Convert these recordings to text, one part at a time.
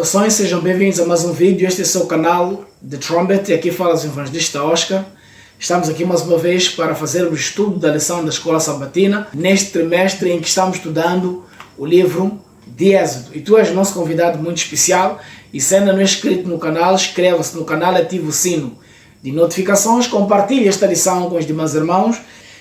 Saudações, sejam bem-vindos a mais um vídeo. Este é o seu canal The Trumpet e aqui fala o evangelista Oscar. Estamos aqui mais uma vez para fazer o estudo da lição da Escola Sabatina neste trimestre em que estamos estudando o livro de Êxodo. E tu és nosso convidado muito especial e se ainda não é inscrito no canal, inscreva-se no canal, ative o sino de notificações, compartilhe esta lição com os demais irmãos.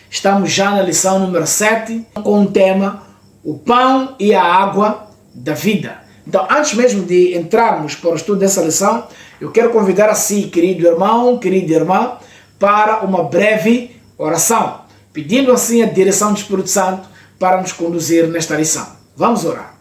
Estamos já na lição número 7 com o tema O Pão e a Água da Vida. Então, antes mesmo de entrarmos para o estudo dessa lição, eu quero convidar a si, querido irmão, querida irmã, para uma breve oração, pedindo assim a direção do Espírito Santo para nos conduzir nesta lição. Vamos orar.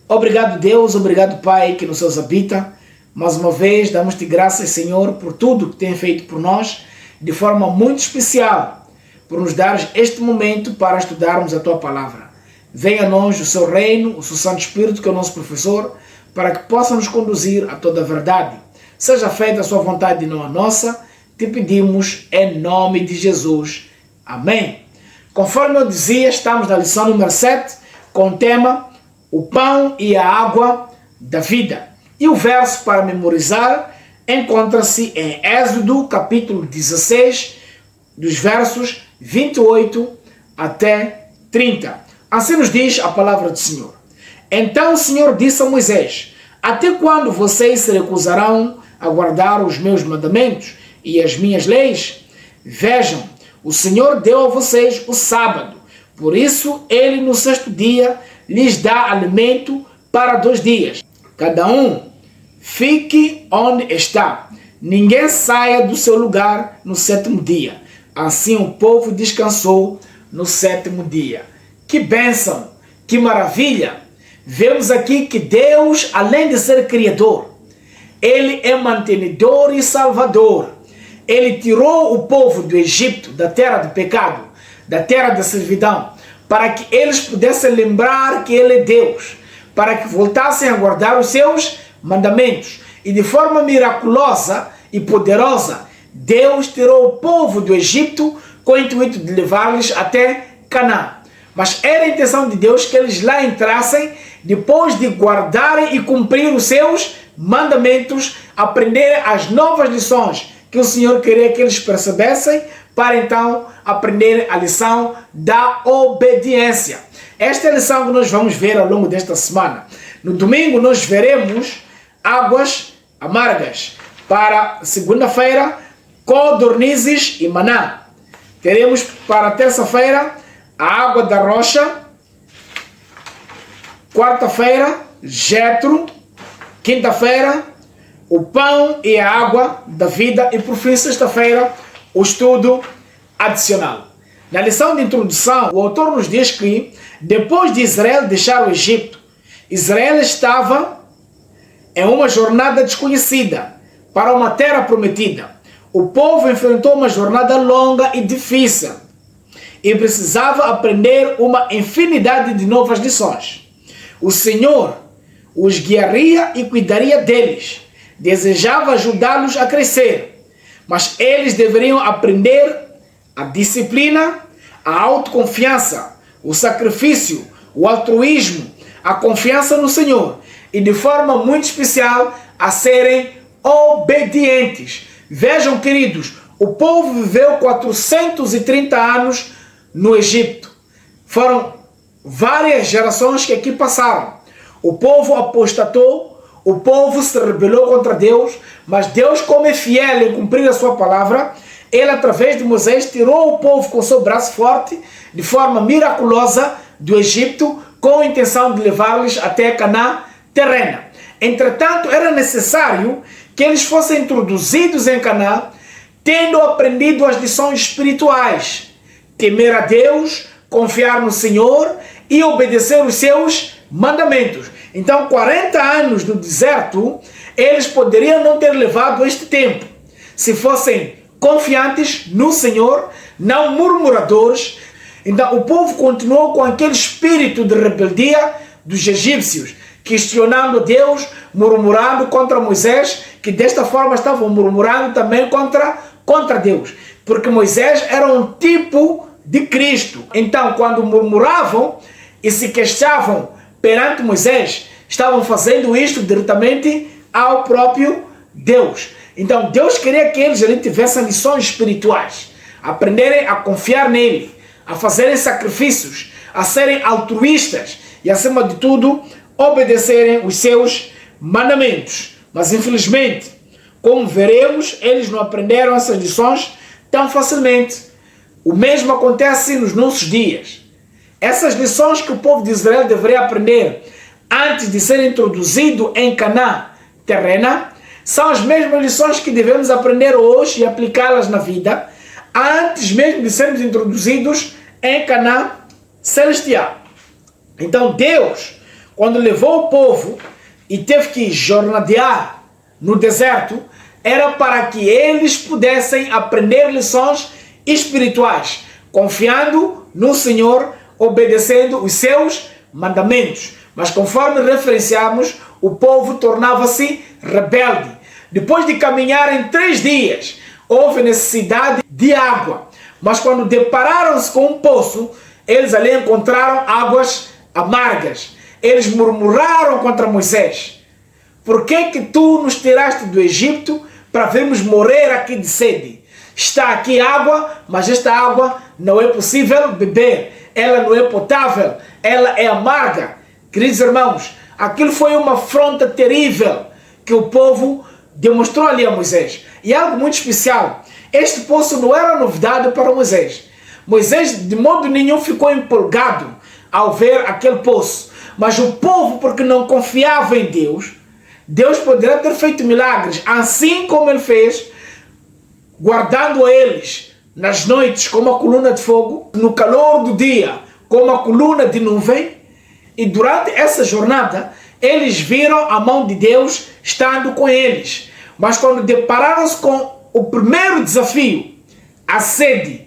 Obrigado, Deus, obrigado, Pai, que nos céus habita. Mais uma vez, damos-te graças, Senhor, por tudo que tem feito por nós, de forma muito especial, por nos dar este momento para estudarmos a Tua Palavra. Venha a nós o seu reino, o seu Santo Espírito, que é o nosso professor, para que possa nos conduzir a toda a verdade. Seja feita a sua vontade e não a nossa, te pedimos em nome de Jesus. Amém. Conforme eu dizia, estamos na lição número 7, com o tema O Pão e a Água da Vida. E o verso para memorizar encontra-se em Êxodo, capítulo 16, dos versos 28 até 30. Assim nos diz a palavra do Senhor. Então o Senhor disse a Moisés: até quando vocês se recusarão a guardar os meus mandamentos e as minhas leis? Vejam, o Senhor deu a vocês o sábado. Por isso, ele no sexto dia lhes dá alimento para 2 dias. Cada um fique onde está. Ninguém saia do seu lugar no 7º dia. Assim o povo descansou no 7º dia. Que bênção, que maravilha! Vemos aqui que Deus, além de ser Criador, Ele é mantenedor e salvador. Ele tirou o povo do Egito, da terra do pecado, da terra da servidão, para que eles pudessem lembrar que Ele é Deus, para que voltassem a guardar os seus mandamentos. E de forma miraculosa e poderosa, Deus tirou o povo do Egito com o intuito de levá-los até Canaã. Mas era a intenção de Deus que eles lá entrassem depois de guardarem e cumprir os seus mandamentos, aprender as novas lições que o Senhor queria que eles percebessem, para então aprender a lição da obediência. Esta é a lição que nós vamos ver ao longo desta semana. No domingo nós veremos águas amargas. Para segunda-feira, codornizes e maná. Teremos para terça-feira a água da rocha. Quarta-feira, Jetro. Quinta-feira, o pão e a água da vida. E por fim, sexta-feira, o estudo adicional. Na lição de introdução, o autor nos diz que depois de Israel deixar o Egito, Israel estava em uma jornada desconhecida para uma terra prometida. O povo enfrentou uma jornada longa e difícil e precisava aprender uma infinidade de novas lições. O Senhor os guiaria e cuidaria deles. Desejava ajudá-los a crescer, mas eles deveriam aprender a disciplina, a autoconfiança, o sacrifício, o altruísmo, a confiança no Senhor e de forma muito especial a serem obedientes. Vejam, queridos, o povo viveu 430 anos no Egito. Foram várias gerações que aqui passaram. O povo apostatou, o povo se rebelou contra Deus, mas Deus, como é fiel em cumprir a sua palavra, Ele, através de Moisés, tirou o povo com seu braço forte, de forma miraculosa, do Egito, com a intenção de levá-los até a Canaã terrena. Entretanto, era necessário que eles fossem introduzidos em Canaã, tendo aprendido as lições espirituais: temer a Deus, confiar no Senhor e obedecer os seus mandamentos. Então, 40 anos no deserto, eles poderiam não ter levado este tempo, se fossem confiantes no Senhor, não murmuradores. Então, o povo continuou com aquele espírito de rebeldia dos egípcios, questionando Deus, murmurando contra Moisés, que desta forma estavam murmurando também contra Deus, porque Moisés era um tipo de Cristo. Então, quando murmuravam e se queixavam perante Moisés, estavam fazendo isto diretamente ao próprio Deus. Então Deus queria que eles ali tivessem lições espirituais, aprenderem a confiar nele, a fazerem sacrifícios, a serem altruístas e, acima de tudo, obedecerem os seus mandamentos. Mas infelizmente, como veremos, eles não aprenderam essas lições tão facilmente. O mesmo acontece nos nossos dias. Essas lições que o povo de Israel deveria aprender antes de ser introduzido em Canaã terrena, são as mesmas lições que devemos aprender hoje e aplicá-las na vida, antes mesmo de sermos introduzidos em Canaã celestial. Então Deus, quando levou o povo e teve que jornadear no deserto, era para que eles pudessem aprender lições espirituais, confiando no Senhor, obedecendo os seus mandamentos. Mas conforme referenciamos, o povo tornava-se rebelde. Depois de caminharem 3 dias, houve necessidade de água. Mas quando depararam-se com um poço, eles ali encontraram águas amargas. Eles murmuraram contra Moisés: por que tu nos tiraste do Egito para vermos morrer aqui de sede? Está aqui água, mas esta água não é possível beber. Ela não é potável, ela é amarga. Queridos irmãos, aquilo foi uma afronta terrível que o povo demonstrou ali a Moisés. E algo muito especial: este poço não era novidade para Moisés. Moisés de modo nenhum ficou empolgado ao ver aquele poço. Mas o povo, porque não confiava em Deus, Deus poderia ter feito milagres, assim como ele fez, guardando eles nas noites como a coluna de fogo, no calor do dia como a coluna de nuvem. E durante essa jornada, eles viram a mão de Deus estando com eles. Mas quando depararam-se com o primeiro desafio, a sede,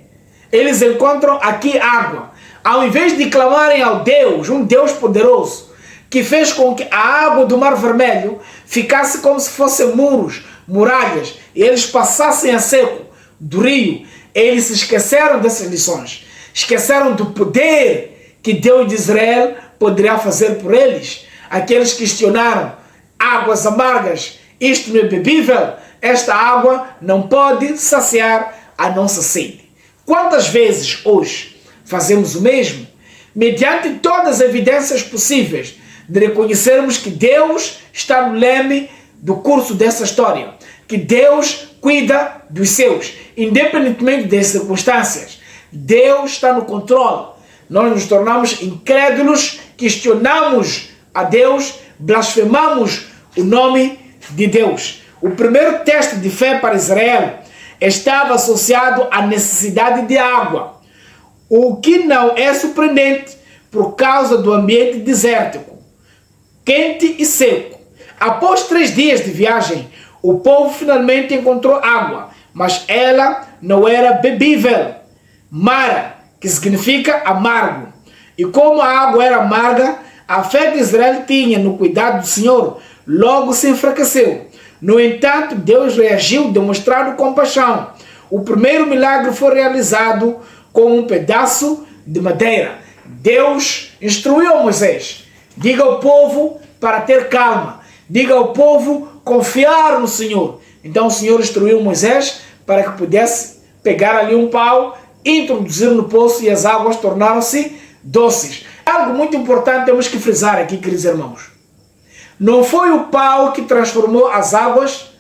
eles encontram aqui água. Ao invés de clamarem ao Deus, um Deus poderoso, que fez com que a água do Mar Vermelho ficasse como se fossem muros, muralhas, e eles passassem a seco do rio, eles se esqueceram dessas lições. Esqueceram do poder que Deus de Israel poderia fazer por eles. Aqueles questionaram: águas amargas, isto não é bebível? Esta água não pode saciar a nossa sede. Quantas vezes hoje fazemos o mesmo, mediante todas as evidências possíveis de reconhecermos que Deus está no leme do curso dessa história, que Deus cuida dos seus, independentemente das circunstâncias. Deus está no controle. Nós nos tornamos incrédulos, questionamos a Deus, blasfemamos o nome de Deus. O primeiro teste de fé para Israel estava associado à necessidade de água, o que não é surpreendente por causa do ambiente desértico, quente e seco. Após 3 dias de viagem, o povo finalmente encontrou água, mas ela não era bebível. Mara, que significa amargo. E como a água era amarga, a fé de Israel tinha no cuidado do Senhor logo se enfraqueceu. No entanto, Deus reagiu demonstrando compaixão. O primeiro milagre foi realizado com um pedaço de madeira. Deus instruiu a Moisés: diga ao povo para ter calma, diga ao povo confiar no Senhor. Então o Senhor instruiu Moisés para que pudesse pegar ali um pau, introduzir no poço, e as águas tornaram-se doces. Algo muito importante temos que frisar aqui, queridos irmãos: não foi o pau que transformou as águas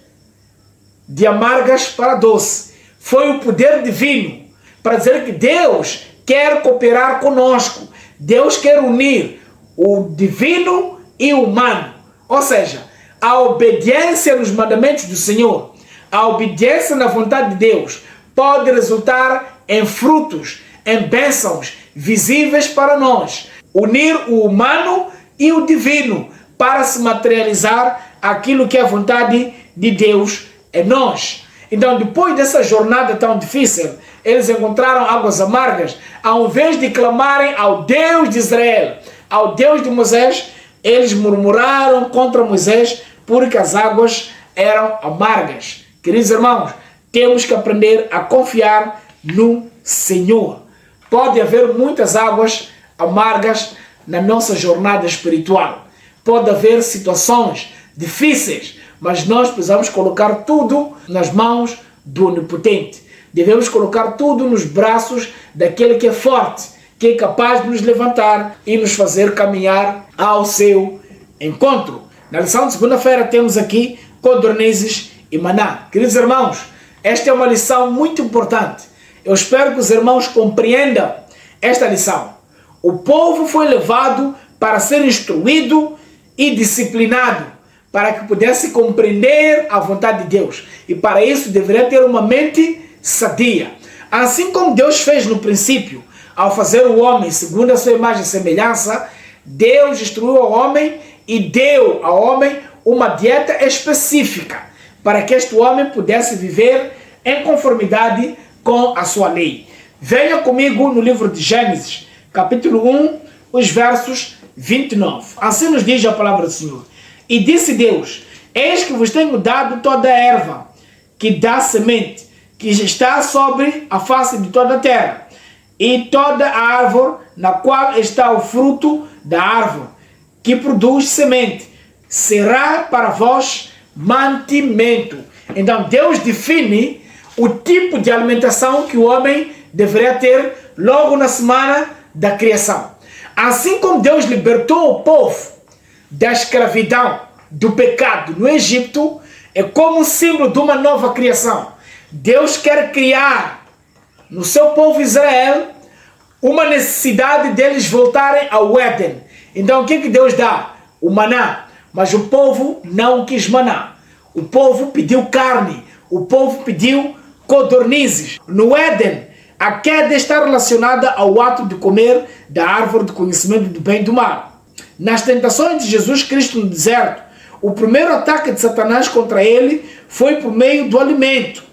de amargas para doce, foi o poder divino, para dizer que Deus quer cooperar conosco. Deus quer unir o divino e o humano. Ou seja, a obediência nos mandamentos do Senhor, a obediência na vontade de Deus, pode resultar em frutos, em bênçãos visíveis para nós. Unir o humano e o divino para se materializar aquilo que é a vontade de Deus em nós. Então, depois dessa jornada tão difícil, eles encontraram águas amargas. Ao invés de clamarem ao Deus de Israel, ao Deus de Moisés, eles murmuraram contra Moisés porque as águas eram amargas. Queridos irmãos, temos que aprender a confiar no Senhor. Pode haver muitas águas amargas na nossa jornada espiritual. pode haver situações difíceis, mas nós precisamos colocar tudo nas mãos do Onipotente. Devemos colocar tudo nos braços daquele que é forte, que é capaz de nos levantar e nos fazer caminhar ao seu encontro. Na lição de segunda-feira temos aqui codornizes e maná. Queridos irmãos, esta é uma lição muito importante. Eu espero que os irmãos compreendam esta lição. O povo foi levado para ser instruído e disciplinado, para que pudesse compreender a vontade de Deus. E para isso deveria ter uma mente sadia. Assim como Deus fez no princípio, ao fazer o homem segundo a sua imagem e semelhança, Deus instruiu o homem e deu ao homem uma dieta específica, para que este homem pudesse viver em conformidade com a sua lei. Venha comigo no livro de Gênesis, capítulo 1, os versos 29. Assim nos diz a palavra do Senhor. E disse Deus: eis que vos tenho dado toda a erva que dá semente, que está sobre a face de toda a terra, e toda a árvore na qual está o fruto da árvore, que produz semente, será para vós mantimento. Então Deus define o tipo de alimentação que o homem deveria ter logo na semana da criação. Assim como Deus libertou o povo da escravidão, do pecado no Egito, é como um símbolo de uma nova criação. Deus quer criar no seu povo Israel uma necessidade deles voltarem ao Éden. Então o que Deus dá? O maná. Mas o povo não quis maná. O povo pediu carne. O povo pediu codornizes. No Éden, a queda está relacionada ao ato de comer da árvore do conhecimento do bem e do mal. Nas tentações de Jesus Cristo no deserto, o primeiro ataque de Satanás contra ele foi por meio do alimento.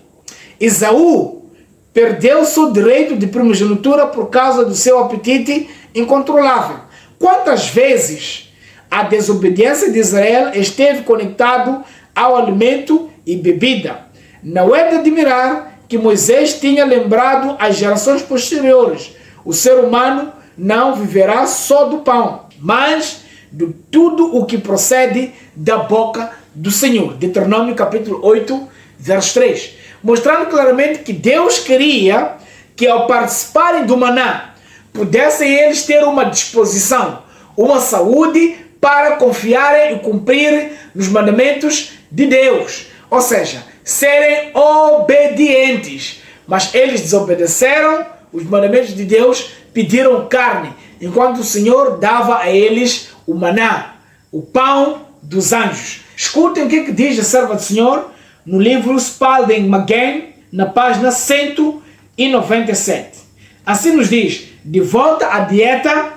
Esaú perdeu seu direito de primogenitura por causa do seu apetite incontrolável. Quantas vezes a desobediência de Israel esteve conectado ao alimento e bebida? Não é de admirar que Moisés tinha lembrado às gerações posteriores: o ser humano não viverá só do pão, mas de tudo o que procede da boca do Senhor. Deuteronômio capítulo 8, verso 3. Mostrando claramente que Deus queria que ao participarem do maná, pudessem eles ter uma disposição, uma saúde para confiarem e cumprir nos mandamentos de Deus. Ou seja, serem obedientes. Mas eles desobedeceram os mandamentos de Deus, pediram carne, enquanto o Senhor dava a eles o maná, o pão dos anjos. Escutem o que diz a serva do Senhor no livro Spalding Maguen, na página 197. Assim nos diz: de volta à dieta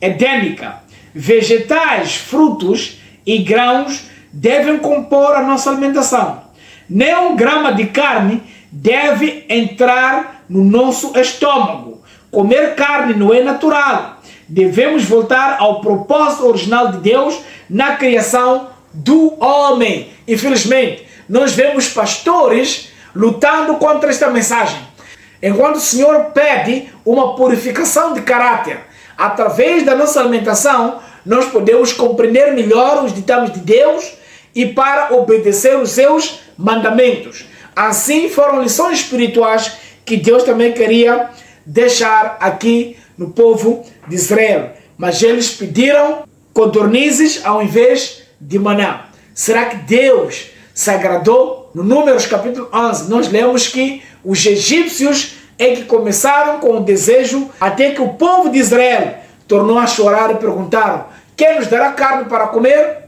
edênica, vegetais, frutos e grãos devem compor a nossa alimentação. Nem um grama de carne deve entrar no nosso estômago. Comer carne não é natural. Devemos voltar ao propósito original de Deus na criação do homem. Infelizmente, nós vemos pastores lutando contra esta mensagem. Enquanto o Senhor pede uma purificação de caráter, através da nossa alimentação, nós podemos compreender melhor os ditames de Deus e para obedecer os seus mandamentos. Assim foram lições espirituais que Deus também queria deixar aqui no povo de Israel. Mas eles pediram codornizes ao invés de maná. Será que Deus se agradou? No Números capítulo 11, nós lemos que os egípcios é que começaram com o desejo, até que o povo de Israel tornou a chorar e perguntaram: quem nos dará carne para comer?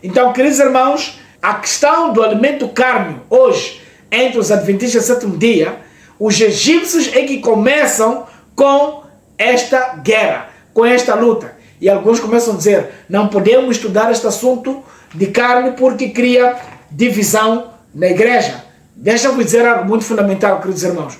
Então, queridos irmãos, a questão do alimento carne hoje, entre os adventistas do sétimo dia, os egípcios é que começam com esta guerra, com esta luta. E alguns começam a dizer: não podemos estudar este assunto de carne porque cria divisão na igreja. Deixa-me dizer algo muito fundamental, queridos irmãos.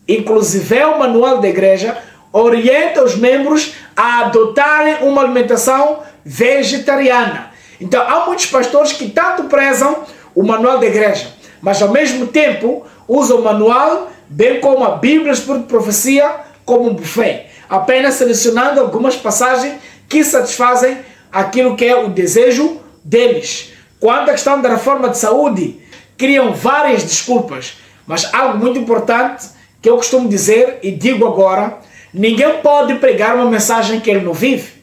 Inclusive, o manual da igreja orienta os membros a adotarem uma alimentação vegetariana. Então, há muitos pastores que tanto prezam o manual da igreja, mas ao mesmo tempo usam o manual, bem como a Bíblia, Espírito de Profecia, como um buffet, apenas selecionando algumas passagens que satisfazem aquilo que é o desejo deles. Quanto à questão da reforma de saúde, criam várias desculpas, mas algo muito importante que eu costumo dizer e digo agora: ninguém pode pregar uma mensagem que ele não vive.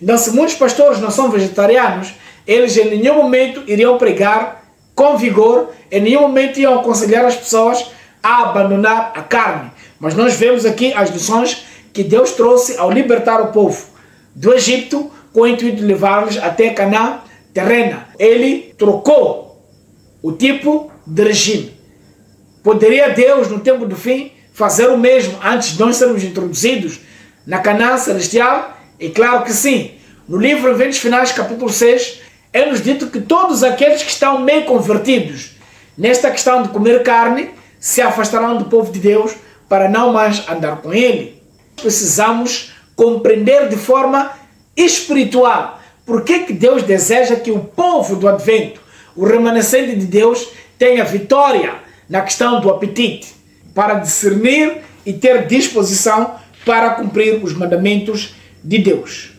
Então, se muitos pastores não são vegetarianos, eles em nenhum momento iriam pregar com vigor, em nenhum momento iam aconselhar as pessoas a abandonar a carne. Mas nós vemos aqui as lições que Deus trouxe ao libertar o povo do Egito, com o intuito de levar-los até Canaã terrena. Ele trocou o tipo de regime. Poderia Deus, no tempo do fim, fazer o mesmo antes de nós sermos introduzidos na Canaã celestial? E claro que sim. No livro Eventos Finais, capítulo 6, é-nos dito que todos aqueles que estão meio convertidos nesta questão de comer carne se afastarão do povo de Deus para não mais andar com ele. Precisamos compreender de forma espiritual por que Deus deseja que o povo do Advento, o remanescente de Deus, tenha vitória na questão do apetite, para discernir e ter disposição para cumprir os mandamentos de Deus.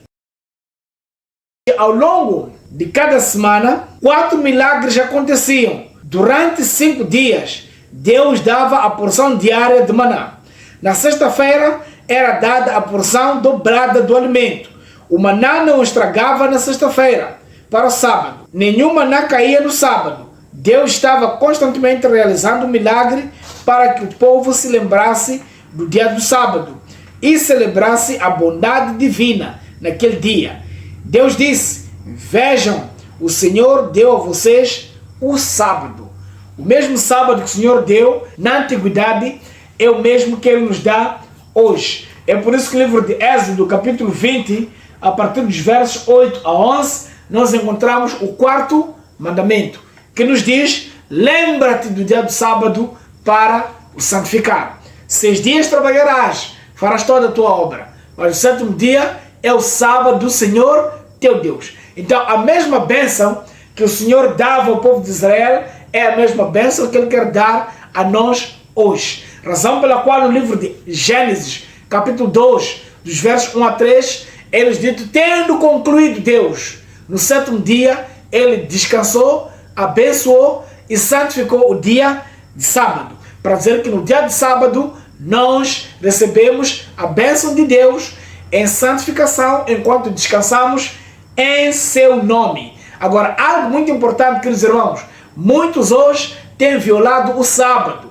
Ao longo de cada semana, 4 milagres aconteciam. Durante 5 dias, Deus dava a porção diária de maná. Na sexta-feira, era dada a porção dobrada do alimento. O maná não estragava na sexta-feira, para o sábado. Nenhum maná caía no sábado. Deus estava constantemente realizando um milagre para que o povo se lembrasse do dia do sábado e celebrasse a bondade divina naquele dia. Deus disse: vejam, o Senhor deu a vocês o sábado. O mesmo sábado que o Senhor deu na antiguidade é o mesmo que Ele nos dá hoje. É por isso que o livro de Êxodo, capítulo 20, a partir dos versos 8 a 11, nós encontramos o 4º mandamento, que nos diz: lembra-te do dia do sábado para o santificar. 6 dias trabalharás, farás toda a tua obra, mas o 7º dia é o sábado do Senhor teu Deus. Então, a mesma bênção que o Senhor dava ao povo de Israel é a mesma bênção que Ele quer dar a nós hoje. Razão pela qual no livro de Gênesis, capítulo 2, dos versos 1 a 3, eles dito: tendo concluído Deus no 7º dia, Ele descansou, abençoou e santificou o dia de sábado, para dizer que no dia de sábado nós recebemos a bênção de Deus em santificação enquanto descansamos em seu nome. Agora, algo muito importante, queridos irmãos: muitos hoje têm violado o sábado.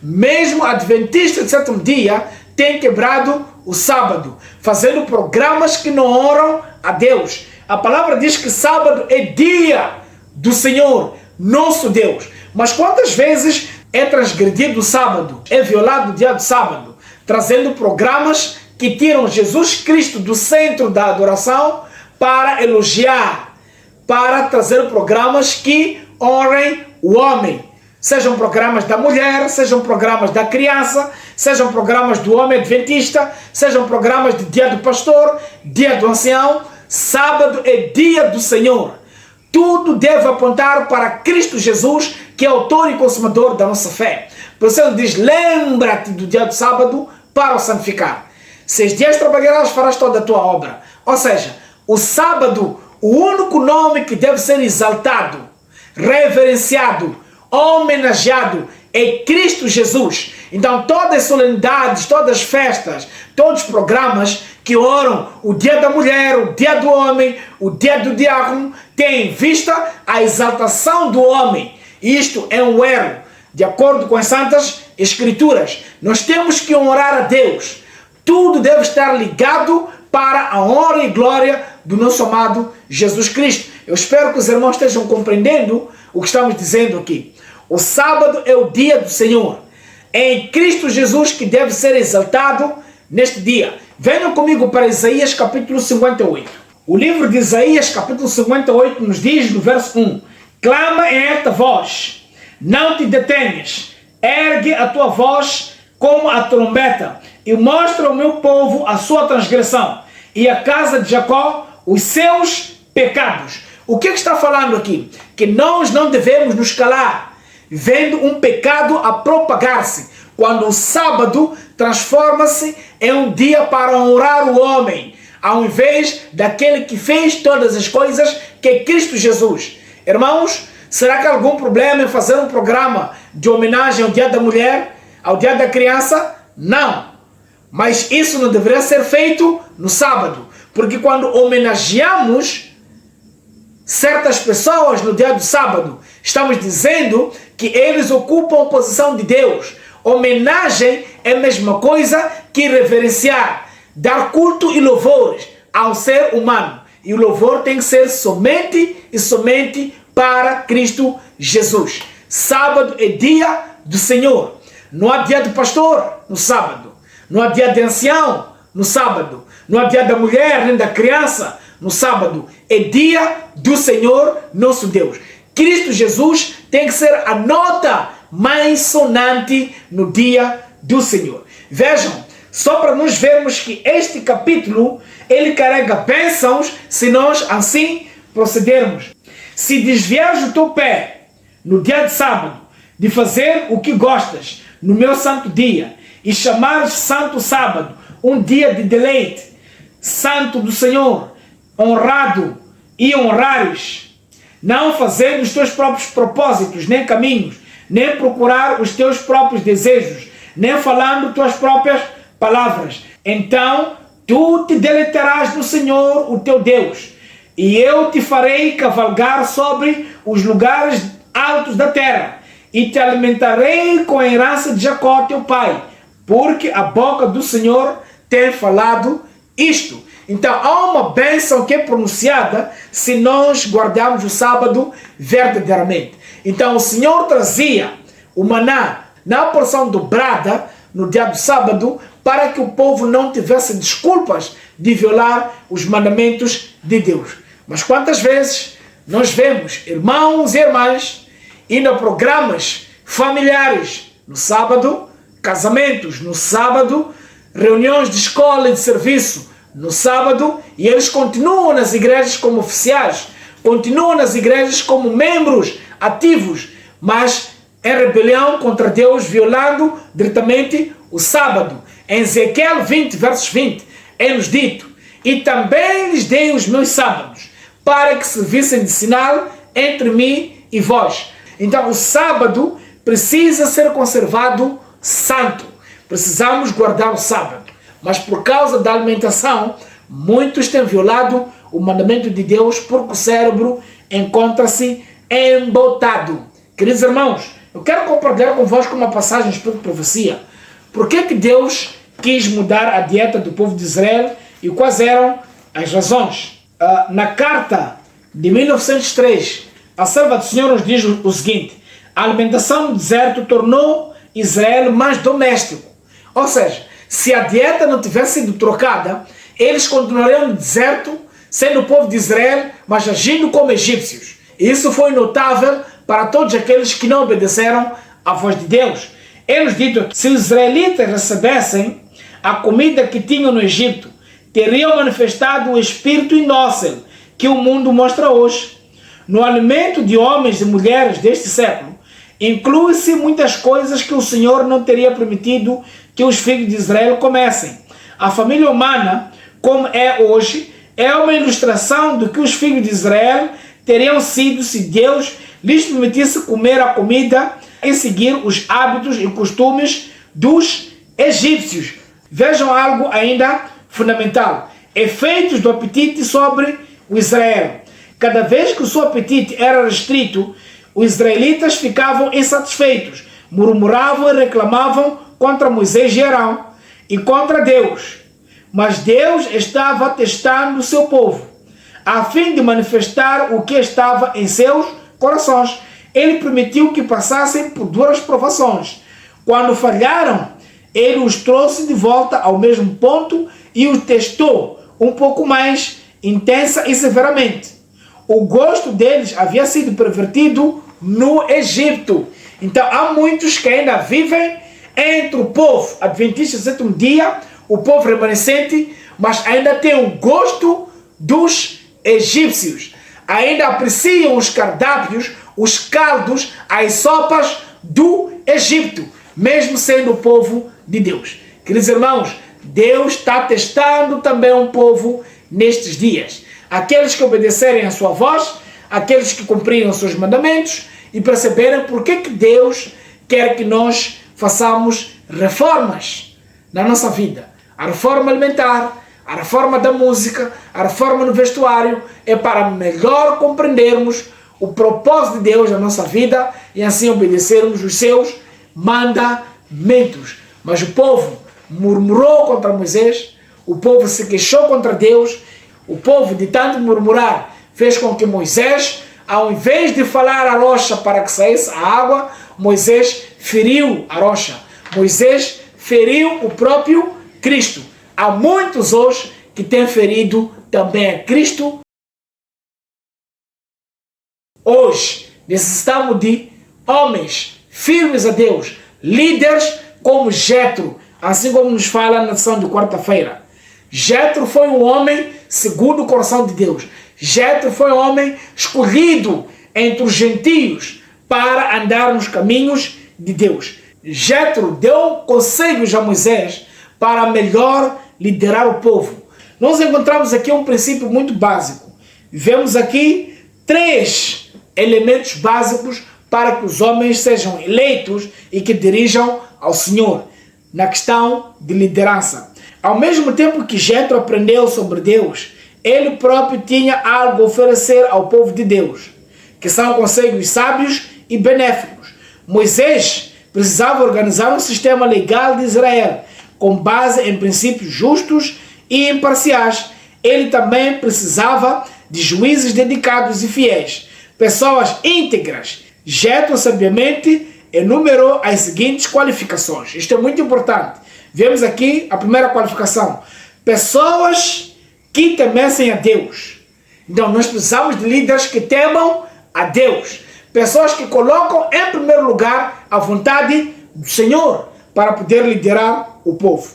Mesmo adventistas de 7º dia têm quebrado o sábado, fazendo programas que não honram a Deus. A palavra diz que sábado é dia do Senhor, nosso Deus. Mas quantas vezes é transgredido o sábado, é violado o dia do sábado, trazendo programas que tiram Jesus Cristo do centro da adoração para elogiar, para trazer programas que honrem o homem. Sejam programas da mulher, sejam programas da criança, sejam programas do homem adventista, sejam programas de dia do pastor, dia do ancião. Sábado é dia do Senhor. Tudo deve apontar para Cristo Jesus, que é autor e consumador da nossa fé. Por isso ele diz: lembra-te do dia do sábado para o santificar. 6 dias trabalharás, farás toda a tua obra. Ou seja, o sábado, o único nome que deve ser exaltado, reverenciado, homenageado é Cristo Jesus. Então todas as solenidades, todas as festas, todos os programas que oram o dia da mulher, o dia do homem, o dia do diácono, têm em vista a exaltação do homem. Isto é um erro. De acordo com as Santas Escrituras, nós temos que honrar a Deus. Tudo deve estar ligado para a honra e glória do nosso amado Jesus Cristo. Eu espero que os irmãos estejam compreendendo o que estamos dizendo aqui. O sábado é o dia do Senhor. É em Cristo Jesus que deve ser exaltado neste dia. Venham comigo para Isaías capítulo 58. O livro de Isaías capítulo 58 nos diz no verso 1: clama em alta voz, não te detenhas, ergue a tua voz como a trombeta e mostra ao meu povo a sua transgressão e a casa de Jacó os seus pecados. O que está falando aqui? Que nós não devemos nos calar vendo um pecado a propagar-se, quando o sábado transforma-se em um dia para honrar o homem, ao invés daquele que fez todas as coisas, que é Cristo Jesus. Irmãos, será que há algum problema em fazer um programa de homenagem ao Dia da Mulher, ao Dia da Criança? Não. Mas isso não deveria ser feito no sábado, porque quando homenageamos certas pessoas no dia do sábado, estamos dizendo que eles ocupam a posição de Deus. Homenagem é a mesma coisa que reverenciar, dar culto e louvores ao ser humano. E o louvor tem que ser somente e somente para Cristo Jesus. Sábado é dia do Senhor. Não há dia do pastor no sábado. Não há dia de ancião no sábado. Não há dia da mulher nem da criança no sábado. É dia do Senhor nosso Deus. Cristo Jesus tem que ser a nota mais sonante no dia do Senhor. Vejam, só para nós vermos que este capítulo, ele carrega bênçãos se nós assim procedermos. Se desviares o teu pé no dia de sábado de fazer o que gostas no meu santo dia e chamares santo sábado um dia de deleite, santo do Senhor, honrado e honrares, não fazendo os teus próprios propósitos, nem caminhos, nem procurar os teus próprios desejos, nem falando tuas próprias palavras, então tu te deleitarás no Senhor, o teu Deus, e eu te farei cavalgar sobre os lugares altos da terra, e te alimentarei com a herança de Jacó, teu pai, porque a boca do Senhor tem falado isto. Então há uma bênção que é pronunciada se nós guardarmos o sábado verdadeiramente. Então o Senhor trazia o maná na porção dobrada no dia do sábado para que o povo não tivesse desculpas de violar os mandamentos de Deus. Mas quantas vezes nós vemos irmãos e irmãs indo a programas familiares no sábado, casamentos no sábado, reuniões de escola e de serviço no sábado, e eles continuam nas igrejas como oficiais, continuam nas igrejas como membros ativos, mas em rebelião contra Deus, violando diretamente o sábado. Em Ezequiel 20, versos 20, é-nos dito: e também lhes dei os meus sábados, para que servissem de sinal entre mim e vós. Então o sábado precisa ser conservado santo. Precisamos guardar o sábado. Mas por causa da alimentação, muitos têm violado o mandamento de Deus porque o cérebro encontra-se embotado. Queridos irmãos, eu quero compartilhar convosco uma passagem de Espírito de Profecia. Por que Deus quis mudar a dieta do povo de Israel e quais eram as razões? Na carta de 1903, a serva do Senhor nos diz o seguinte: a alimentação no deserto tornou Israel mais doméstico. Ou seja, se a dieta não tivesse sido trocada, eles continuariam no deserto, sendo o povo de Israel, mas agindo como egípcios. E isso foi notável para todos aqueles que não obedeceram à voz de Deus. É-nos dito que se os israelitas recebessem a comida que tinham no Egito, teriam manifestado o espírito inócil que o mundo mostra hoje. No alimento de homens e mulheres deste século, inclui-se muitas coisas que o Senhor não teria permitido que os filhos de Israel comessem. A família humana, como é hoje, é uma ilustração do que os filhos de Israel teriam sido se Deus lhes permitisse comer a comida e seguir os hábitos e costumes dos egípcios. Vejam algo ainda fundamental: efeitos do apetite sobre o Israel. Cada vez que o seu apetite era restrito, os israelitas ficavam insatisfeitos, murmuravam e reclamavam contra Moisés e Arão e contra Deus. Mas Deus estava testando o seu povo, a fim de manifestar o que estava em seus corações. Ele permitiu que passassem por duras provações. Quando falharam, ele os trouxe de volta ao mesmo ponto e os testou um pouco mais intensa e severamente. O gosto deles havia sido pervertido no Egito. Então há muitos que ainda vivem entre o povo adventista do sétimo dia, o povo remanescente, mas ainda tem o gosto dos egípcios. Ainda apreciam os cardápios, os caldos, as sopas do Egito, mesmo sendo o povo de Deus. Queridos irmãos, Deus está testando também um povo nestes dias. Aqueles que obedecerem a sua voz, aqueles que cumprirem os seus mandamentos e perceberem por que Deus quer que nós façamos reformas na nossa vida. A reforma alimentar, a reforma da música, a reforma no vestuário é para melhor compreendermos o propósito de Deus na nossa vida e assim obedecermos os seus mandamentos. Mas o povo murmurou contra Moisés, o povo se queixou contra Deus, o povo de tanto murmurar fez com que Moisés, ao invés de falar à rocha para que saísse a água, Moisés feriu a rocha. Moisés feriu o próprio Cristo. Há muitos hoje que têm ferido também a Cristo. Hoje necessitamos de homens firmes a Deus, líderes como Jetro, assim como nos fala na lição de quarta-feira. Jetro foi um homem segundo o coração de Deus. Jetro foi um homem escolhido entre os gentios para andar nos caminhos de Deus. Jetro deu conselhos a Moisés para melhor liderar o povo. Nós encontramos aqui um princípio muito básico. Vemos aqui 3 elementos básicos para que os homens sejam eleitos e que dirijam ao Senhor na questão de liderança. Ao mesmo tempo que Jetro aprendeu sobre Deus, ele próprio tinha algo a oferecer ao povo de Deus, que são conselhos sábios e benéficos. Moisés precisava organizar um sistema legal de Israel, com base em princípios justos e imparciais. Ele também precisava de juízes dedicados e fiéis, pessoas íntegras. Jetro sabiamente enumerou as seguintes qualificações. Isto é muito importante. Vemos aqui a primeira qualificação: pessoas que temessem a Deus. Então nós precisamos de líderes que temam a Deus, pessoas que colocam em primeiro lugar a vontade do Senhor para poder liderar o povo.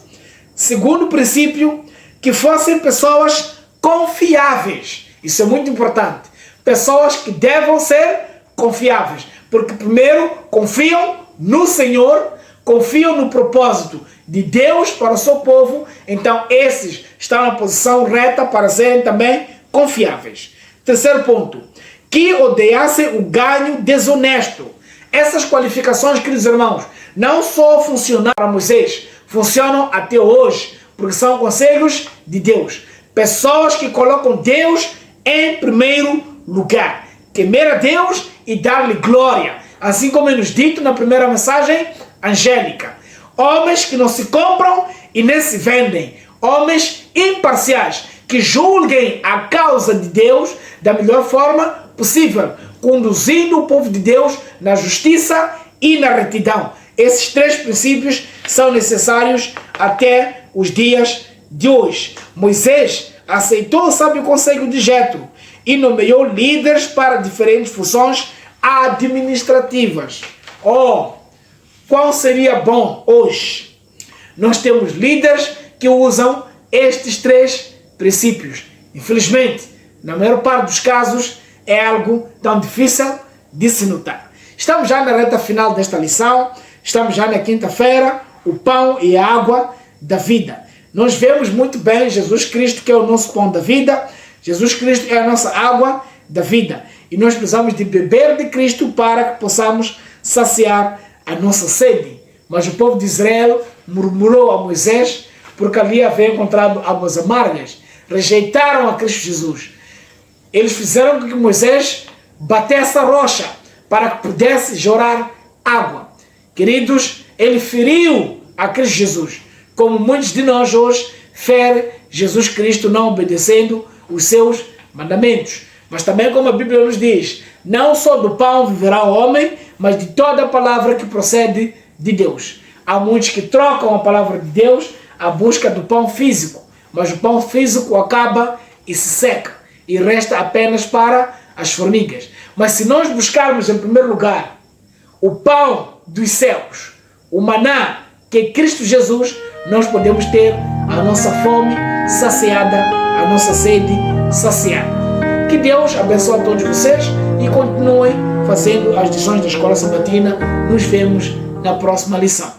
Segundo princípio, que fossem pessoas confiáveis. Isso é muito importante. Pessoas que devem ser confiáveis, porque primeiro confiam no Senhor, confiam no propósito de Deus para o seu povo, então esses estão na posição reta para serem também confiáveis. Terceiro ponto, que odiassem o ganho desonesto. Essas qualificações, queridos irmãos, não só funcionaram para Moisés, funcionam até hoje, porque são conselhos de Deus. Pessoas que colocam Deus em primeiro lugar. Temer a Deus e dar-lhe glória, assim como é nos dito na primeira mensagem angélica. Homens que não se compram e nem se vendem. Homens imparciais, que julguem a causa de Deus da melhor forma possível, conduzindo o povo de Deus na justiça e na retidão. Esses 3 princípios são necessários até os dias de hoje. Moisés aceitou o sábio conselho de Jetro e nomeou líderes para diferentes funções administrativas. Qual seria bom hoje? Nós temos líderes que usam estes 3 princípios. Infelizmente, na maior parte dos casos, é algo tão difícil de se notar. Estamos já na reta final desta lição, estamos já na quinta-feira, o pão e a água da vida. Nós vemos muito bem Jesus Cristo, que é o nosso pão da vida. Jesus Cristo é a nossa água da vida. E nós precisamos de beber de Cristo para que possamos saciar a nossa sede. Mas o povo de Israel murmurou a Moisés porque ali havia encontrado águas amargas. Rejeitaram a Cristo Jesus. Eles fizeram com que Moisés batesse a rocha para que pudesse jorrar água. Queridos, ele feriu a Cristo Jesus, como muitos de nós hoje ferem Jesus Cristo não obedecendo os seus mandamentos. Mas também, como a Bíblia nos diz, não só do pão viverá o homem, mas de toda a palavra que procede de Deus. Há muitos que trocam a palavra de Deus à busca do pão físico, mas o pão físico acaba e se seca, e resta apenas para as formigas. Mas se nós buscarmos em primeiro lugar o pão dos céus, o maná, que é Cristo Jesus, nós podemos ter a nossa fome saciada, a nossa sede saciada. Que Deus abençoe a todos vocês e continuem fazendo as lições da Escola Sabatina. Nos vemos na próxima lição.